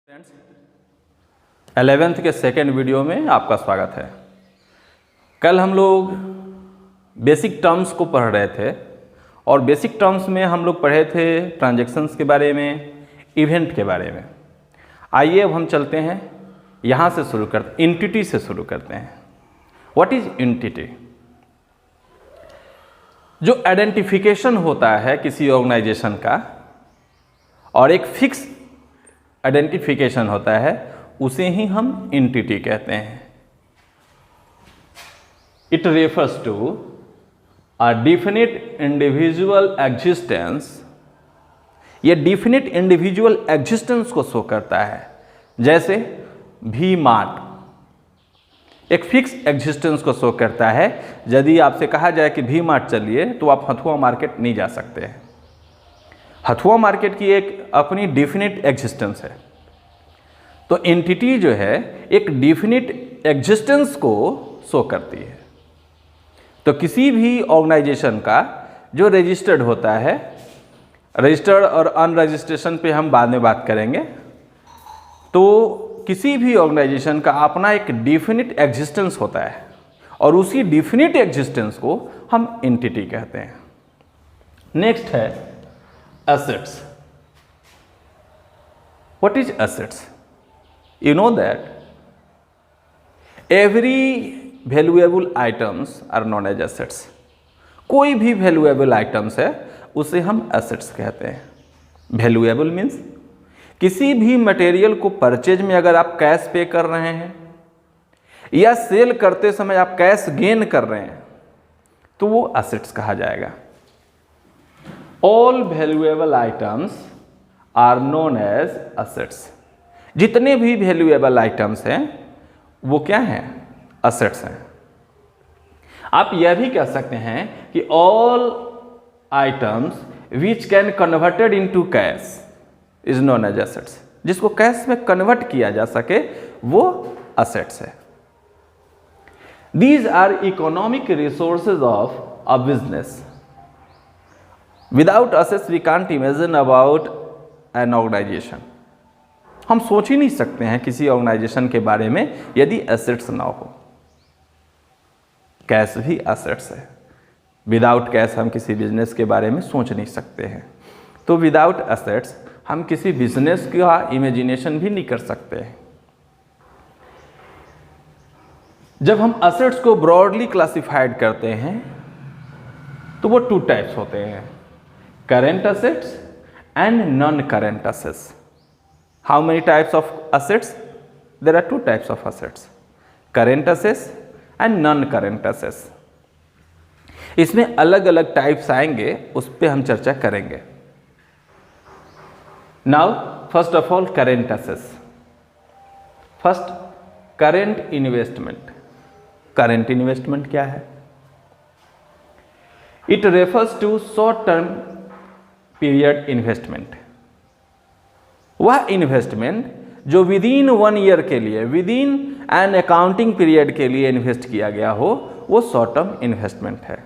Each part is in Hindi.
फ्रेंड्स 11th के सेकेंड वीडियो में आपका स्वागत है। कल हम लोग बेसिक टर्म्स को पढ़ रहे थे और बेसिक टर्म्स में हम लोग पढ़े थे ट्रांजैक्शंस के बारे में, इवेंट के बारे में। आइए अब हम चलते हैं, यहाँ से शुरू करते, एंटिटी से शुरू करते हैं। What is entity? जो आइडेंटिफिकेशन होता है किसी ऑर्गेनाइजेशन का और एक फिक्स आइडेंटिफिकेशन होता है, उसे ही हम एंटिटी कहते हैं। It refers to a definite individual existence. ये डेफिनिट इंडिविजुअल एग्जिस्टेंस को शो करता है। जैसे वी मार्ट एक फिक्स एग्जिस्टेंस को शो करता है। यदि आपसे कहा जाए कि वी मार्ट चलिए तो आप हथुआ मार्केट नहीं जा सकते हैं। हथुआ मार्केट की एक अपनी डेफिनिट एग्जिस्टेंस है। तो एंटिटी जो है एक डेफिनिट एग्जिस्टेंस को शो करती है। तो किसी भी ऑर्गेनाइजेशन का जो रजिस्टर्ड होता है, रजिस्टर्ड और अनरजिस्ट्रेशन पे हम बाद में बात करेंगे, तो किसी भी ऑर्गेनाइजेशन का अपना एक डेफिनिट एग्जिस्टेंस होता है और उसी डेफिनिट एग्जिस्टेंस को हम एंटिटी कहते हैं। नेक्स्ट है assets. What is assets? You know that every valuable items are known as assets. कोई भी valuable items है उसे हम assets कहते हैं। valuable means किसी भी मटेरियल को परचेज में अगर आप कैश पे कर रहे हैं या सेल करते समय आप कैश गेन कर रहे हैं तो वो assets कहा जाएगा। All valuable items are known as assets. जितने भी valuable items हैं वो क्या हैं? assets हैं। आप यह भी कह सकते हैं कि all items which can converted into cash is known as assets. जिसको कैश में कन्वर्ट किया जा सके वो assets है। These are economic resources of a business. Without assets we can't imagine about an organization. हम सोच ही नहीं सकते हैं किसी ऑर्गेनाइजेशन के बारे में यदि एसेट्स ना हो। कैश भी एसेट्स है। विदाउट कैश हम किसी बिजनेस के बारे में सोच नहीं सकते हैं। तो विदाउट एसेट्स हम किसी बिजनेस का इमेजिनेशन भी नहीं कर सकते हैं। जब हम एसेट्स को ब्रॉडली क्लासिफाइड करते हैं तो वो टू टाइप्स होते हैं, current assets and non-current assets. How many types of assets? There are two types of assets, current assets and non-current assets. इसमें अलग अलग टाइप्स आएंगे, उस पर हम चर्चा करेंगे। Now first of all current assets. First current investment. Current investment क्या है? It refers to short term period investment. वह इन्वेस्टमेंट जो विद इन 1 ईयर के लिए, with in an accounting period के लिए इन्वेस्ट किया गया हो, वो शॉर्ट टर्म इन्वेस्टमेंट है।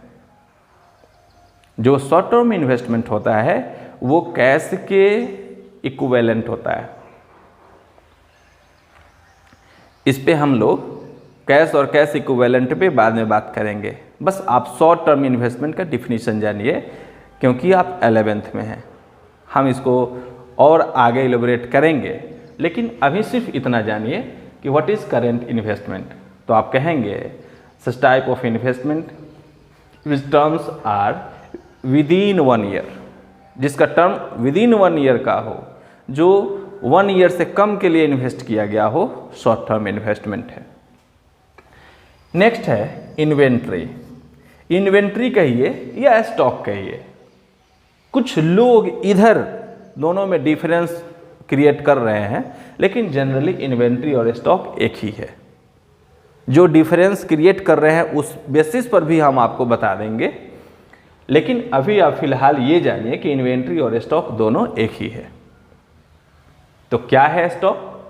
जो शॉर्ट टर्म इन्वेस्टमेंट होता है वो कैश के इक्विवेलेंट होता है। इस पे हम लोग कैश और कैश इक्विवेलेंट पे बाद में बात करेंगे। बस आप शॉर्ट टर्म इन्वेस्टमेंट का डिफिनीशन जानिए क्योंकि आप 11th में हैं। हम इसको और आगे इलेबोरेट करेंगे, लेकिन अभी सिर्फ इतना जानिए कि व्हाट इज़ करेंट इन्वेस्टमेंट। तो आप कहेंगे such type of investment which terms are within 1 year, जिसका टर्म विद इन 1 ईयर का हो, जो 1 ईयर से कम के लिए इन्वेस्ट किया गया हो, शॉर्ट टर्म इन्वेस्टमेंट है। नेक्स्ट है इन्वेंट्री। इन्वेंट्री कहिए या स्टॉक कहिए। कुछ लोग इधर दोनों में डिफरेंस क्रिएट कर रहे हैं, लेकिन जनरली इन्वेंट्री और स्टॉक एक ही है। जो डिफरेंस क्रिएट कर रहे हैं उस बेसिस पर भी हम आपको बता देंगे, लेकिन अभी आप फिलहाल ये जानिए कि इन्वेंट्री और स्टॉक दोनों एक ही है। तो क्या है stock?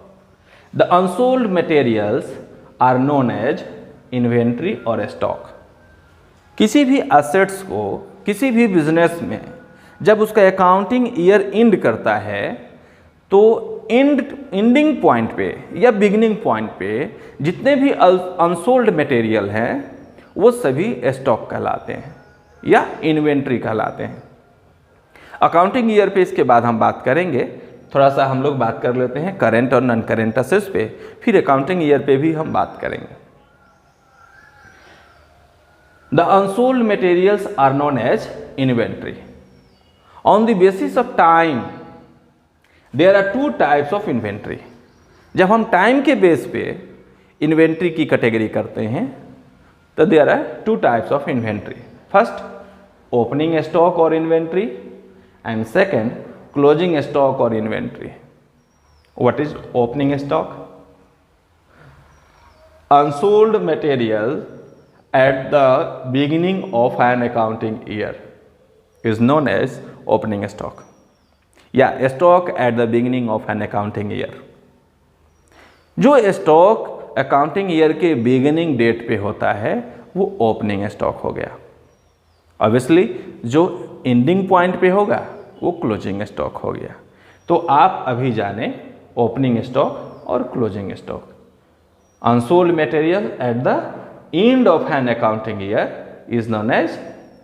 The unsold materials are known as inventory और स्टॉक। किसी भी एसेट्स को किसी भी बिजनेस में जब उसका अकाउंटिंग ईयर एंड करता है तो एंड एंडिंग पॉइंट पे या बिगिनिंग पॉइंट पे जितने भी अनसोल्ड मटेरियल हैं वो सभी स्टॉक कहलाते हैं या इन्वेंट्री कहलाते हैं। अकाउंटिंग ईयर पे इसके बाद हम बात करेंगे, थोड़ा सा हम लोग बात कर लेते हैं करेंट और नॉन करेंट असेट्स पे, फिर अकाउंटिंग ईयर पे भी हम बात करेंगे। The unsold materials are known as inventory. On the basis of time there are two types of inventory. जब हम टाइम के बेस पे इन्वेंट्री की कैटेगरी करते हैं तो there are two types of inventory. First opening stock और inventory and second closing stock और inventory. What is opening stock? Unsold material at the beginning of an accounting year is known as opening stock या stock at the beginning of an accounting year। जो स्टॉक अकाउंटिंग ईयर के बिगिनिंग डेट पे होता है वो ओपनिंग स्टॉक हो गया। ऑब्वियसली जो एंडिंग पॉइंट पे होगा वो क्लोजिंग स्टॉक हो गया। तो आप अभी जाने ओपनिंग स्टॉक और closing stock. Unsold material at the end of an accounting year is known as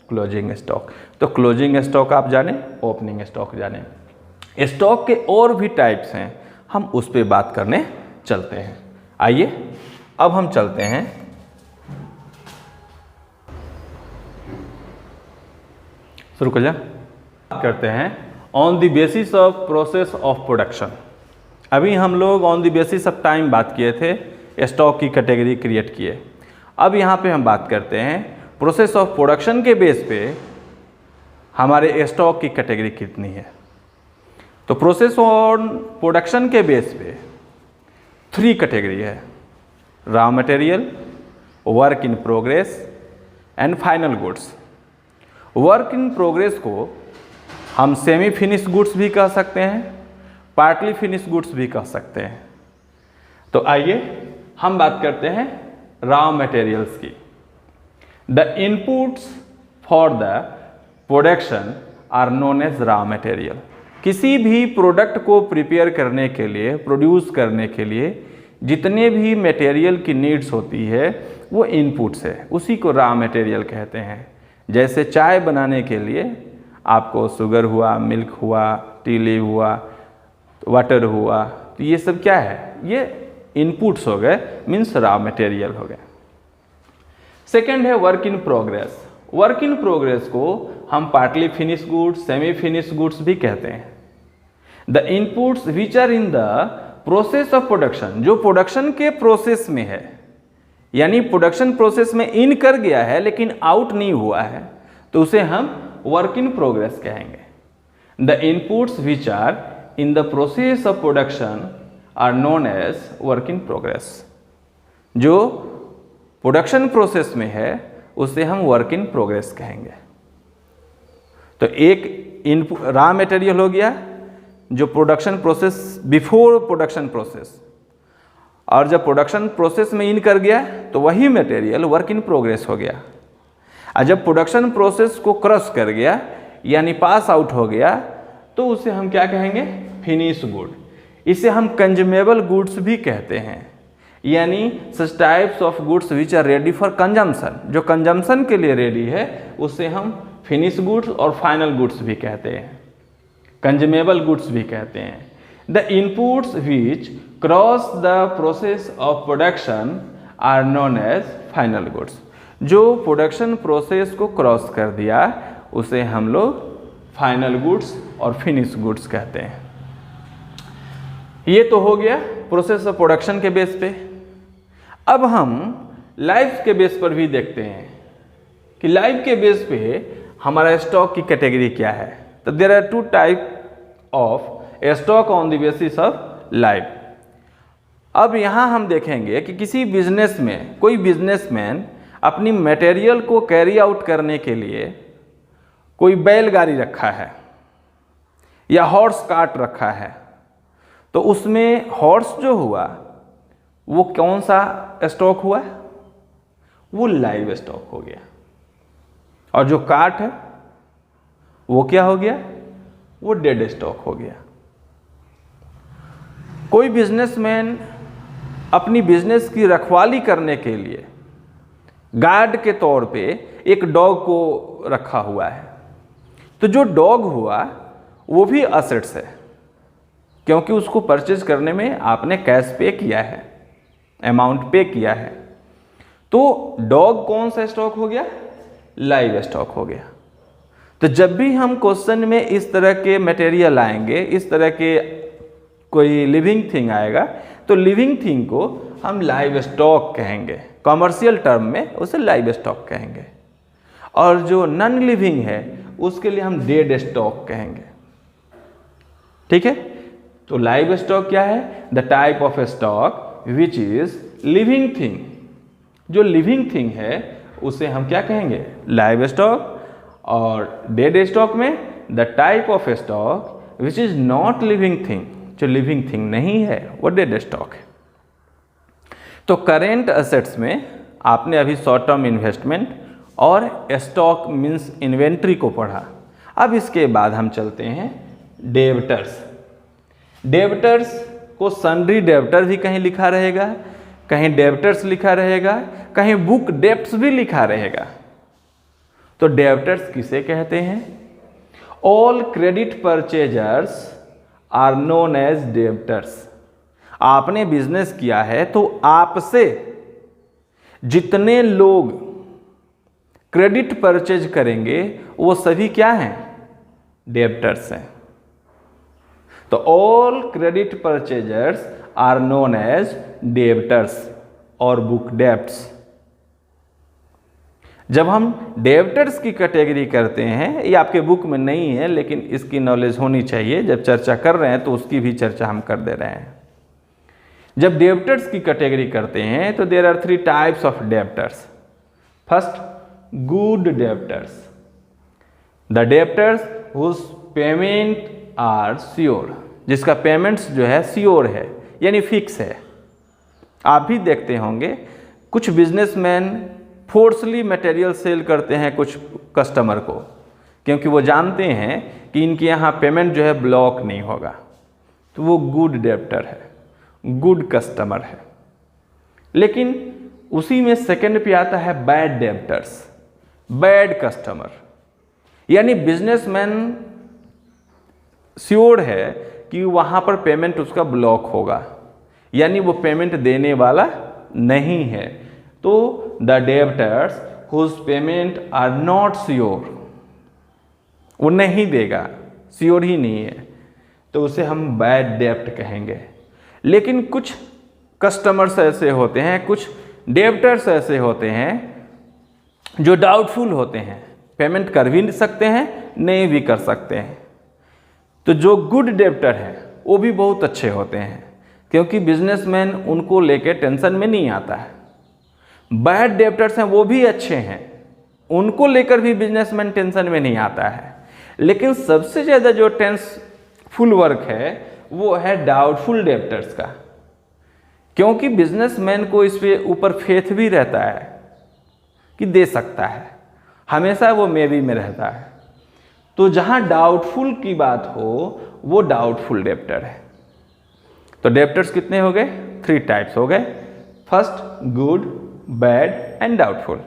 closing stock. तो क्लोजिंग स्टॉक आप जाने, ओपनिंग स्टॉक जाने। स्टॉक के और भी टाइप्स हैं, हम उस पर बात करने चलते हैं। आइए अब हम चलते हैं शुरू कर बात करते हैं on the basis of process of production. अभी हम लोग on the basis of time बात किए थे, स्टॉक की कैटेगरी क्रिएट किए। अब यहाँ पे हम बात करते हैं प्रोसेस ऑफ प्रोडक्शन के बेस पे हमारे स्टॉक की कैटेगरी कितनी है। तो प्रोसेस ऑन प्रोडक्शन के बेस पे 3 कैटेगरी है, raw material, work in progress and final goods. Work in progress को हम सेमी फिनिश गुड्स भी कह सकते हैं, पार्टली फिनिश गुड्स भी कह सकते हैं। तो आइए हम बात करते हैं रॉ मटेरियल्स की। The inputs for the production are known as raw material. किसी भी प्रोडक्ट को प्रिपेयर करने के लिए, प्रोड्यूस करने के लिए जितने भी मटेरियल की नीड्स होती है वो इनपुट्स है, उसी को रॉ मटेरियल कहते हैं। जैसे चाय बनाने के लिए आपको शुगर हुआ, मिल्क हुआ, टी लीव हुआ, वाटर हुआ, तो ये सब क्या है? ये इनपुट्स हो गए, मीन्स रॉ मटेरियल हो गए। सेकेंड है work in progress. Work in progress को हम partly finish goods, semi finish goods भी कहते हैं। The inputs which are in the process of production, जो प्रोडक्शन के प्रोसेस में है, यानी प्रोडक्शन प्रोसेस में इन कर गया है लेकिन आउट नहीं हुआ है, तो उसे हम वर्क इन प्रोग्रेस कहेंगे। The inputs which are in the process of production are known as work in progress. जो प्रोडक्शन प्रोसेस में है उसे हम वर्क इन प्रोग्रेस कहेंगे। तो एक रॉ मटेरियल हो गया जो production process, before production process, और जब प्रोडक्शन प्रोसेस में इन कर गया तो वही मटेरियल वर्क इन प्रोग्रेस हो गया। और जब प्रोडक्शन प्रोसेस को क्रॉस कर गया यानी पास आउट हो गया तो उसे हम क्या कहेंगे? Finish good. इसे हम कंज्यूमेबल गुड्स भी कहते हैं, यानी such types of goods which are ready for consumption. जो कंजम्पशन के लिए रेडी है उसे हम फिनिश गुड्स और फाइनल गुड्स भी कहते हैं, कंज्यूमेबल गुड्स भी कहते हैं। The inputs which cross the process of production are known as final goods. जो प्रोडक्शन प्रोसेस को क्रॉस कर दिया उसे हम लोग फाइनल गुड्स और फिनिश गुड्स कहते हैं। ये तो हो गया प्रोसेस ऑफ प्रोडक्शन के बेस पे। अब हम लाइफ के बेस पर भी देखते हैं कि लाइफ के बेस पे हमारा स्टॉक की कैटेगरी क्या है। तो there are 2 type of stock on the basis of life. अब यहाँ हम देखेंगे कि किसी बिजनेस में कोई बिजनेसमैन अपनी मटेरियल को कैरी आउट करने के लिए कोई बैलगाड़ी रखा है या हॉर्स कार्ट रखा है, तो उसमें हॉर्स जो हुआ वो कौन सा स्टॉक हुआ? वो लाइव स्टॉक हो गया। और जो कार्ट है वो क्या हो गया? वो डेड स्टॉक हो गया। कोई बिजनेसमैन अपनी बिजनेस की रखवाली करने के लिए गार्ड के तौर पे एक डॉग को रखा हुआ है, तो जो डॉग हुआ वो भी असेट्स है, क्योंकि उसको परचेज करने में आपने कैश पे किया है, अमाउंट पे किया है। तो डॉग कौन सा स्टॉक हो गया? लाइव स्टॉक हो गया। तो जब भी हम क्वेश्चन में इस तरह के मटेरियल आएंगे, इस तरह के कोई लिविंग थिंग आएगा, तो लिविंग थिंग को हम लाइव स्टॉक कहेंगे, कॉमर्शियल टर्म में उसे लाइव स्टॉक कहेंगे। और जो नॉन लिविंग है उसके लिए हम डेड स्टॉक कहेंगे। ठीक है, तो लाइव स्टॉक क्या है? The type of stock which is living thing. जो लिविंग थिंग है उसे हम क्या कहेंगे? Live stock. और डेड स्टॉक में the type of stock which is not living thing, जो लिविंग थिंग नहीं है वो डेड स्टॉक है। तो करेंट असेट्स में आपने अभी शॉर्ट टर्म इन्वेस्टमेंट और स्टॉक मीन्स इन्वेंट्री को पढ़ा। अब इसके बाद हम चलते हैं डेब्टर्स। डेब्टर्स को सन्ड्री डेब्टर भी कहीं लिखा रहेगा, कहीं डेब्टर्स लिखा रहेगा, कहीं बुक डेब्ट्स भी लिखा रहेगा। तो डेब्टर्स किसे कहते हैं? All credit purchasers are known as debtors. आपने बिजनेस किया है तो आपसे जितने लोग क्रेडिट परचेज करेंगे वो सभी क्या हैं? डेब्टर्स हैं। तो all credit purchasers are known as debtors और बुक डेब्ट्स। जब हम डेब्टर्स की कैटेगरी करते हैं, ये आपके बुक में नहीं है लेकिन इसकी नॉलेज होनी चाहिए, जब चर्चा कर रहे हैं तो उसकी भी चर्चा हम कर दे रहे हैं। जब डेब्टर्स की कैटेगरी करते हैं तो there are 3 types of debtors. First, good debtors, the debtors whose payment are sure, जिसका पेमेंट्स जो है श्योर है यानी फिक्स है। आप भी देखते होंगे कुछ बिजनेसमैन फोर्सली मटेरियल सेल करते हैं कुछ कस्टमर को, क्योंकि वो जानते हैं कि इनके यहाँ पेमेंट जो है ब्लॉक नहीं होगा। तो वो गुड डेब्टर है, गुड कस्टमर है। लेकिन उसी में सेकंड पे आता है बैड डेब्टर्स, बैड कस्टमर, यानी बिजनेसमैन श्योर है कि वहाँ पर पेमेंट उसका ब्लॉक होगा, यानी वो पेमेंट देने वाला नहीं है। तो the debtors whose payment are not sure, वो नहीं देगा, श्योर ही नहीं है, तो उसे हम बैड डेब्ट कहेंगे। लेकिन कुछ कस्टमर्स ऐसे होते हैं, कुछ डेब्टर्स ऐसे होते हैं जो डाउटफुल होते हैं, पेमेंट कर भी सकते हैं, नहीं भी कर सकते हैं। तो जो गुड डेब्टर हैं वो भी बहुत अच्छे होते हैं, क्योंकि बिजनेसमैन उनको लेके टेंशन में नहीं आता है। बैड डेब्टर्स हैं वो भी अच्छे हैं, उनको लेकर भी बिजनेसमैन टेंशन में नहीं आता है। लेकिन सबसे ज़्यादा जो टेंसफुल वर्क है वो है डाउटफुल डेब्टर्स का, क्योंकि बिजनेसमैन को इस पे ऊपर फेथ भी रहता है कि दे सकता है, हमेशा वो मेबी में रहता है। तो जहाँ डाउटफुल की बात हो वो डाउटफुल डेब्टर है। तो डेब्टर्स कितने हो गए? 3 टाइप्स हो गए। First, good, bad and doubtful.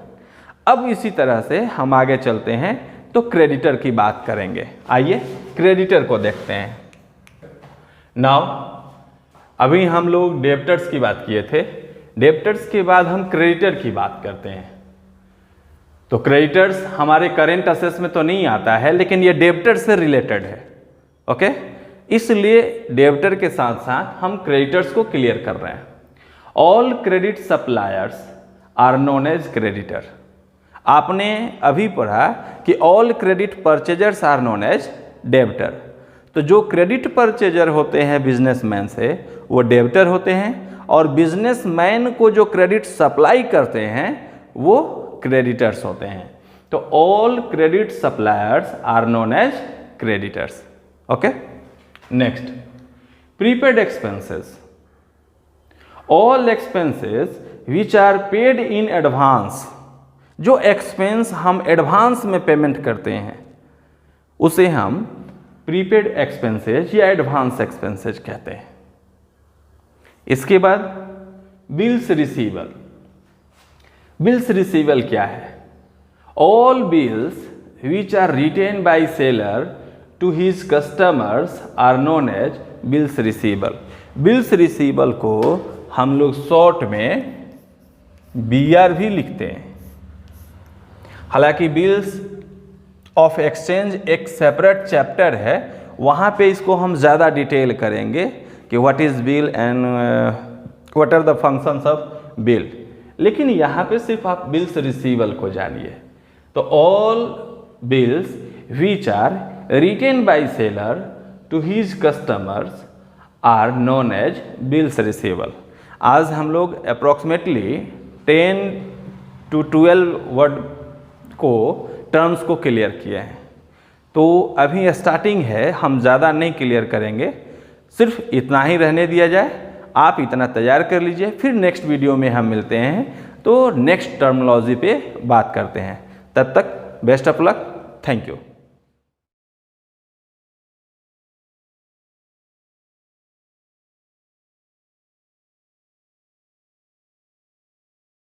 अब इसी तरह से हम आगे चलते हैं तो क्रेडिटर की बात करेंगे। आइए क्रेडिटर को देखते हैं। नाउ अभी हम लोग डेब्टर्स की बात किए थे, डेब्टर्स के बाद हम क्रेडिटर की बात करते हैं। तो क्रेडिटर्स हमारे करेंट असेट्स में तो नहीं आता है, लेकिन ये डेब्टर से रिलेटेड है। ओके, इसलिए डेब्टर के साथ साथ हम क्रेडिटर्स को क्लियर कर रहे हैं। All credit suppliers are known as creditor. आपने अभी पढ़ा कि all credit purchasers are known as debtor. तो जो क्रेडिट परचेजर होते हैं बिजनेसमैन से वो डेब्टर होते हैं, और बिजनेसमैन को जो क्रेडिट सप्लाई करते हैं वो क्रेडिटर्स होते हैं। तो all credit suppliers are known as creditors. Okay, next, prepaid expenses. All expenses which are paid in advance. जो एक्सपेंस हम एडवांस में पेमेंट करते हैं उसे हम प्रीपेड एक्सपेंसेस या एडवांस एक्सपेंसेस कहते हैं। इसके बाद बिल्स रिसीवल। बिल्स रिसीवल क्या है? All bills which are written by seller to his customers are known as bills receivable। Bills रिसीवल को हम लोग शॉर्ट में BR भी लिखते हैं। हालांकि बिल्स ऑफ एक्सचेंज एक सेपरेट चैप्टर है, वहाँ पे इसको हम ज़्यादा डिटेल करेंगे कि what is bill and what are the functions of bill, लेकिन यहाँ पे सिर्फ आप बिल्स रिसीवल को जानिए। तो all bills which are written by seller to his customers are known as bills receivable। आज हम लोग अप्रॉक्सीमेटली 10 to 12 वर्ड को टर्म्स को क्लियर किए हैं। तो अभी स्टार्टिंग है, हम ज़्यादा नहीं क्लियर करेंगे, सिर्फ इतना ही रहने दिया जाए। आप इतना तैयार कर लीजिए, फिर नेक्स्ट वीडियो में हम मिलते हैं तो नेक्स्ट टर्मिनोलॉजी पे बात करते हैं। तब तक best of luck, thank you.